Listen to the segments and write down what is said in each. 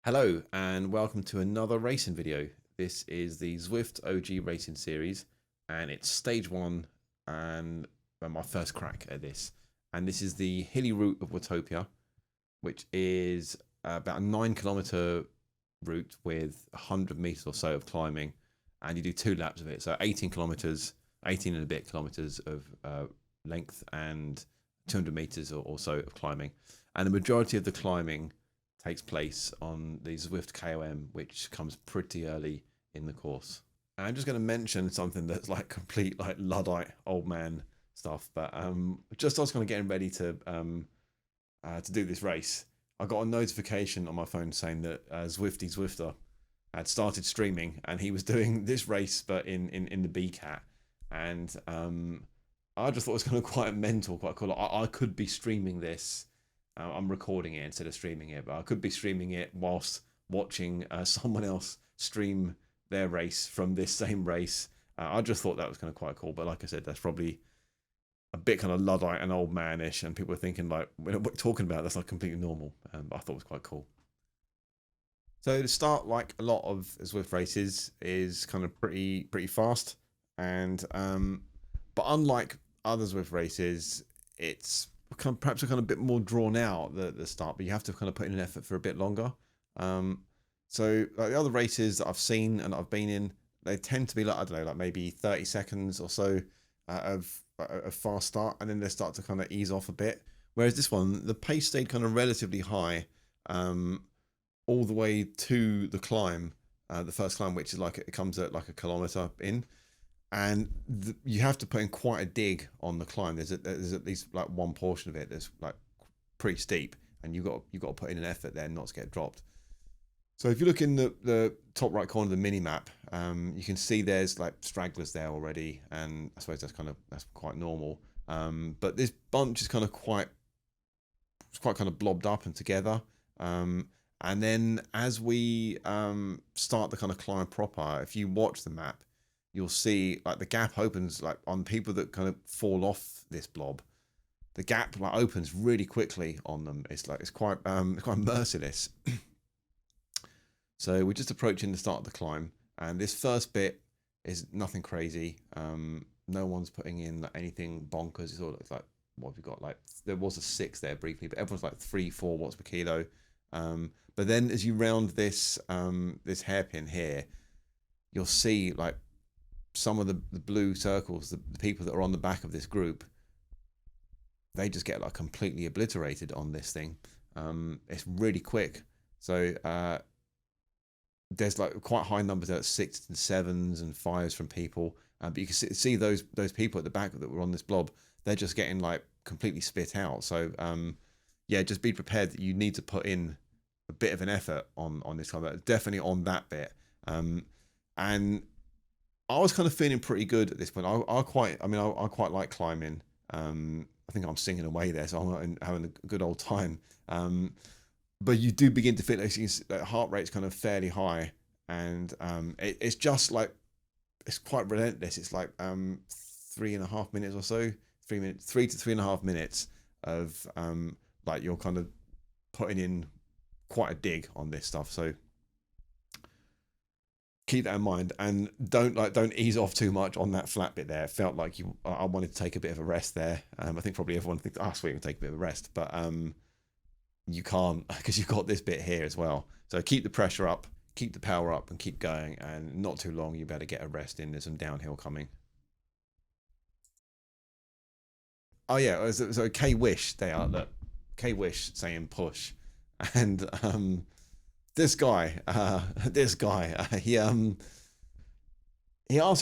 Hello and welcome to another racing video. This is the Zwift OG racing series and it's stage one and my first crack at this. And this is the hilly route of Watopia, which is about a 9 kilometer route with 100 meters or so of climbing, and you do 2 laps of it. So 18 kilometers, 18 and a bit kilometers of length and 200 meters or so of climbing. And the majority of the climbing takes place on the Zwift KOM, which comes pretty early in the course. And I'm just going to mention something that's like complete like Luddite old man stuff, but just as I was kind of getting ready to do this race, I got a notification on my phone saying that Zwifty Zwifter had started streaming, and he was doing this race but in the BCAT, and I just thought it was kind of quite mental, quite cool. I could be streaming this. I'm recording it instead of streaming it, but I could be streaming it whilst watching someone else stream their race from this same race. I just thought that was kind of quite cool, but like I said, that's probably a bit kind of Luddite and old manish, and people are thinking like, what we're talking about, that's like completely normal, but I thought it was quite cool. So the start, like a lot of Zwift races, is kind of pretty fast, and but unlike other Zwift races, it's perhaps a kind of bit more drawn out at the start, but you have to kind of put in an effort for a bit longer. So like the other races that I've seen and I've been in, they tend to be like, I don't know, like maybe 30 seconds or so of a fast start, and then they start to kind of ease off a bit. Whereas this one, the pace stayed kind of relatively high all the way to the climb, the first climb, which is like, it comes at like a kilometer in. And you have to put in quite a dig on the climb. There's at least like one portion of it that's like pretty steep, and you got to put in an effort there not to get dropped. So if you look in the top right corner of the mini map, you can see there's like stragglers there already, and I suppose that's quite normal. But this bunch is kind of quite kind of blobbed up and together. And then as we start the kind of climb proper, if you watch the map, you'll see like the gap opens like on people that kind of fall off this blob. The gap like opens really quickly on them. It's quite merciless. So we're just approaching the start of the climb, and this first bit is nothing crazy. No one's putting in like anything bonkers. It's all like, what have we got? Like there was a 6 there briefly, but everyone's like 3-4 watts per kilo. But then as you round this this hairpin here, you'll see like some of the blue circles, the people that are on the back of this group, they just get like completely obliterated on this thing. It's really quick. So there's like quite high numbers at 6s and 7s and 5s from people. But you can see those people at the back that were on this blob, they're just getting like completely spit out. So yeah, just be prepared that you need to put in a bit of an effort on this climb. Definitely on that bit. And I was kind of feeling pretty good at this point. I quite like climbing. I think I'm singing away there, so I'm having a good old time. But you do begin to feel like heart rate's kind of fairly high, and it's just like, it's quite relentless. It's like 3.5 minutes or so, 3 minutes, 3 to 3.5 minutes of like you're kind of putting in quite a dig on this stuff. So keep that in mind, and don't ease off too much on that flat bit there. It felt like I wanted to take a bit of a rest there. I think probably everyone thinks, sweet, we can take a bit of a rest, but you can't, because you've got this bit here as well. So keep the pressure up, keep the power up, and keep going, and not too long you better get a rest in. There's some downhill coming. Oh yeah, so K-Wish, they are, look, K-Wish saying push, and this guy, he asked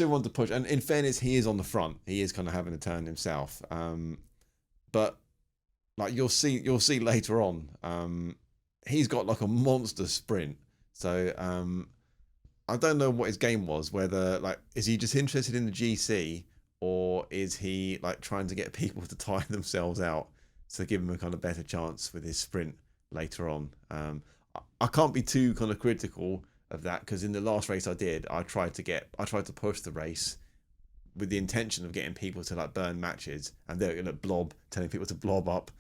everyone to push, and in fairness, he is on the front. He is kind of having a turn himself. But like you'll see later on, he's got like a monster sprint. So I don't know what his game was. Whether like, is he just interested in the GC, or is he like trying to get people to tire themselves out to give him a kind of better chance with his sprint later on? I can't be too kind of critical of that, because in the last race I did, I tried to push the race with the intention of getting people to like burn matches, and they're gonna blob, telling people to blob up.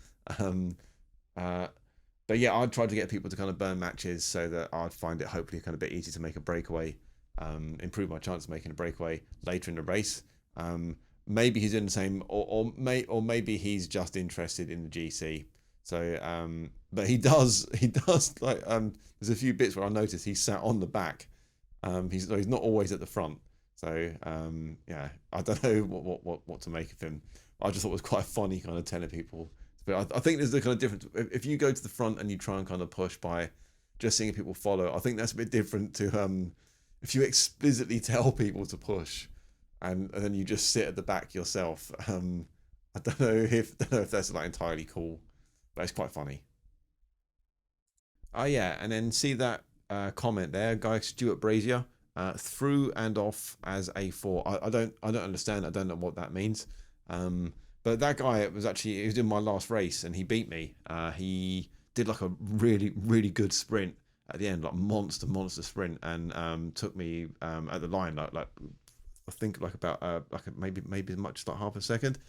But but yeah, I'd try to get people to kind of burn matches so that I'd find it hopefully kind of a bit easy to make a breakaway, improve my chance of making a breakaway later in the race. Maybe he's doing the same, or maybe he's just interested in the GC. So, but he does like there's a few bits where I noticed he's sat on the back. He's not always at the front. So yeah, I don't know what to make of him. I just thought it was quite funny, kind of telling people. But I think there's the kind of difference. If you go to the front and you try and kind of push by just seeing people follow, I think that's a bit different to if you explicitly tell people to push and then you just sit at the back yourself. I don't know if that's like entirely cool, but it's quite funny. Oh yeah, and then see that comment there, guy Stuart Brazier, through and off as A4. I don't understand. I don't know what that means. But that guy was he was in my last race and he beat me. He did like a really good sprint at the end, like monster sprint, and took me at the line like I think like about maybe as much as like half a second.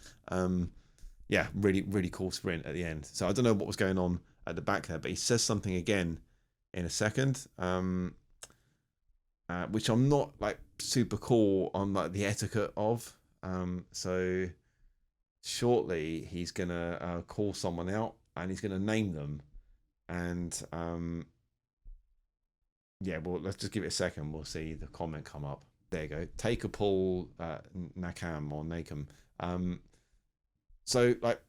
Yeah, really cool sprint at the end. So I don't know what was going on at the back there, but he says something again in a second, which I'm not like super cool on like the etiquette of. So shortly he's gonna call someone out and he's gonna name them, and yeah, well, let's just give it a second. We'll see the comment come up. There you go. Take a pull, Nakam or Nakam. So like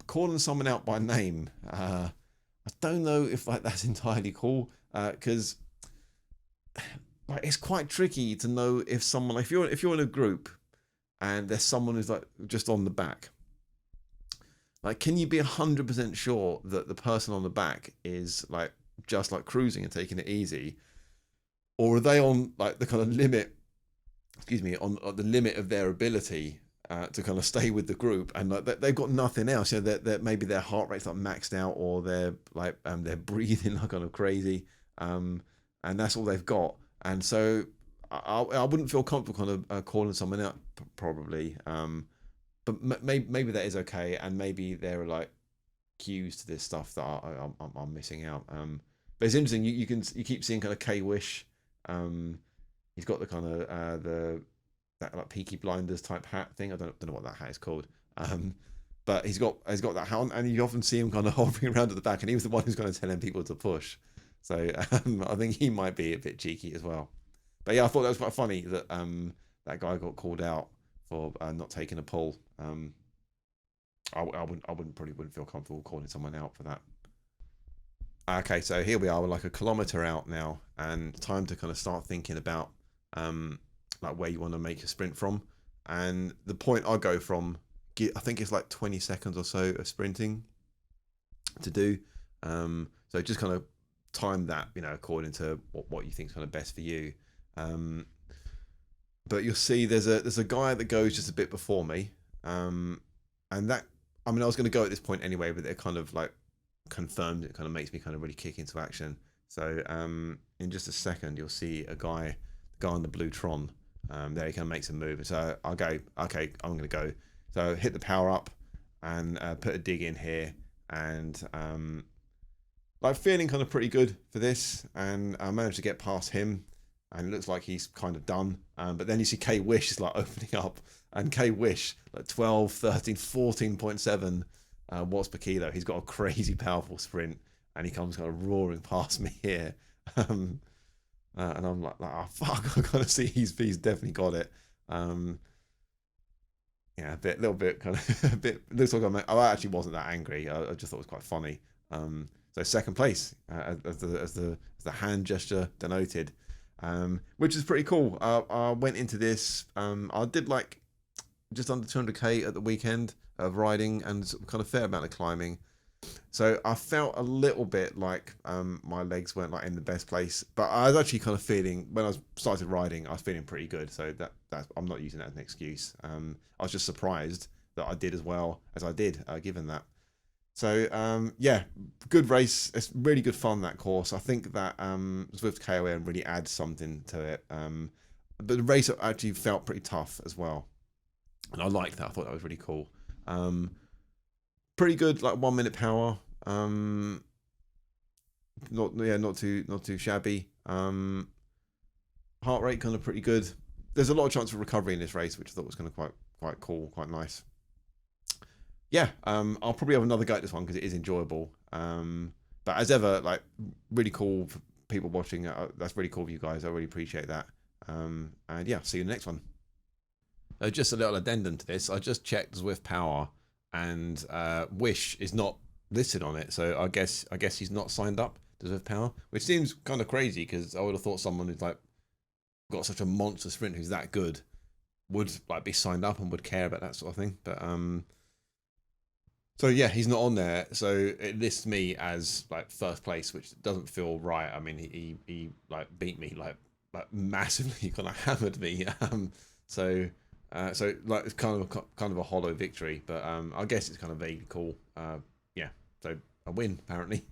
calling someone out by name, I don't know if like that's entirely cool, because like it's quite tricky to know if someone, if you're in a group and there's someone who's like just on the back, like can you be 100% sure that the person on the back is like just like cruising and taking it easy, or are they on like the kind of limit, on the limit of their ability to kind of stay with the group, and like they've got nothing else. You know, that maybe their heart rate's like maxed out, or they're like they're breathing like kind of crazy, and that's all they've got. And so I wouldn't feel comfortable kind of calling someone out probably. But maybe that is okay, and maybe there are like cues to this stuff that I'm missing out. But it's interesting. You keep seeing kind of K Wish. He's got the kind of that like Peaky Blinders type hat thing. I don't know what that hat is called. But he's got that hat on, and you often see him kind of hovering around at the back, and he was the one who's kind of telling people to push. So I think he might be a bit cheeky as well. But yeah, I thought that was quite funny that that guy got called out for not taking a pull. I probably wouldn't feel comfortable calling someone out for that. Okay, so here we are, we're like a kilometre out now, and time to kind of start thinking about like where you want to make a sprint from. And the point I go from, I think it's like 20 seconds or so of sprinting to do. So just kind of time that, according to what you think is kind of best for you. But you'll see there's a guy that goes just a bit before me, and that, I was going to go at this point anyway, but it kind of like confirmed, it kind of makes me kind of really kick into action. So in just a second you'll see the guy on the blue Tron. There he kind of makes a move, so I'll go, okay, I'm going to go. So hit the power up and put a dig in here, and like feeling kind of pretty good for this, and I managed to get past him, and it looks like he's kind of done. But then you see K Wish is like opening up, and K Wish like 12, 13, 14.7 watts per kilo. He's got a crazy powerful sprint, and he comes kind of roaring past me here. And I'm like, oh fuck, I gotta see he's definitely got it. Yeah, a little bit kind of a bit. Looks like I actually wasn't that angry. I just thought it was quite funny. So second place, as the hand gesture denoted, which is pretty cool. I went into this. I did like just under 200k at the weekend of riding and kind of fair amount of climbing. So I felt a little bit like my legs weren't like in the best place, but I was actually kind of feeling, when I started riding, I was feeling pretty good. So that's I'm not using that as an excuse. I was just surprised that I did as well as I did, given that. So yeah, good race. It's really good fun, that course. I think that Zwift KOM really adds something to it. But the race actually felt pretty tough as well, and I liked that. I thought that was really cool. Pretty good, like 1 minute power. not too shabby. Heart rate kind of pretty good. There's a lot of chance of recovery in this race, which I thought was kind of quite cool, quite nice. Yeah, I'll probably have another go at this one because it is enjoyable. But as ever, like, really cool for people watching. That's really cool of you guys. I really appreciate that. And yeah, see you in the next one. Just a little addendum to this. I just checked Zwift Power, and Wish is not listed on it. So I guess he's not signed up to Zwift Power, which seems kind of crazy because I would have thought someone who's like got such a monster sprint who's that good would like be signed up and would care about that sort of thing. But so yeah, he's not on there. So it lists me as like first place, which doesn't feel right. I mean, he like beat me like massively, kind of hammered me. So like it's kind of a hollow victory, but I guess it's kind of vaguely cool. Yeah, so a win apparently.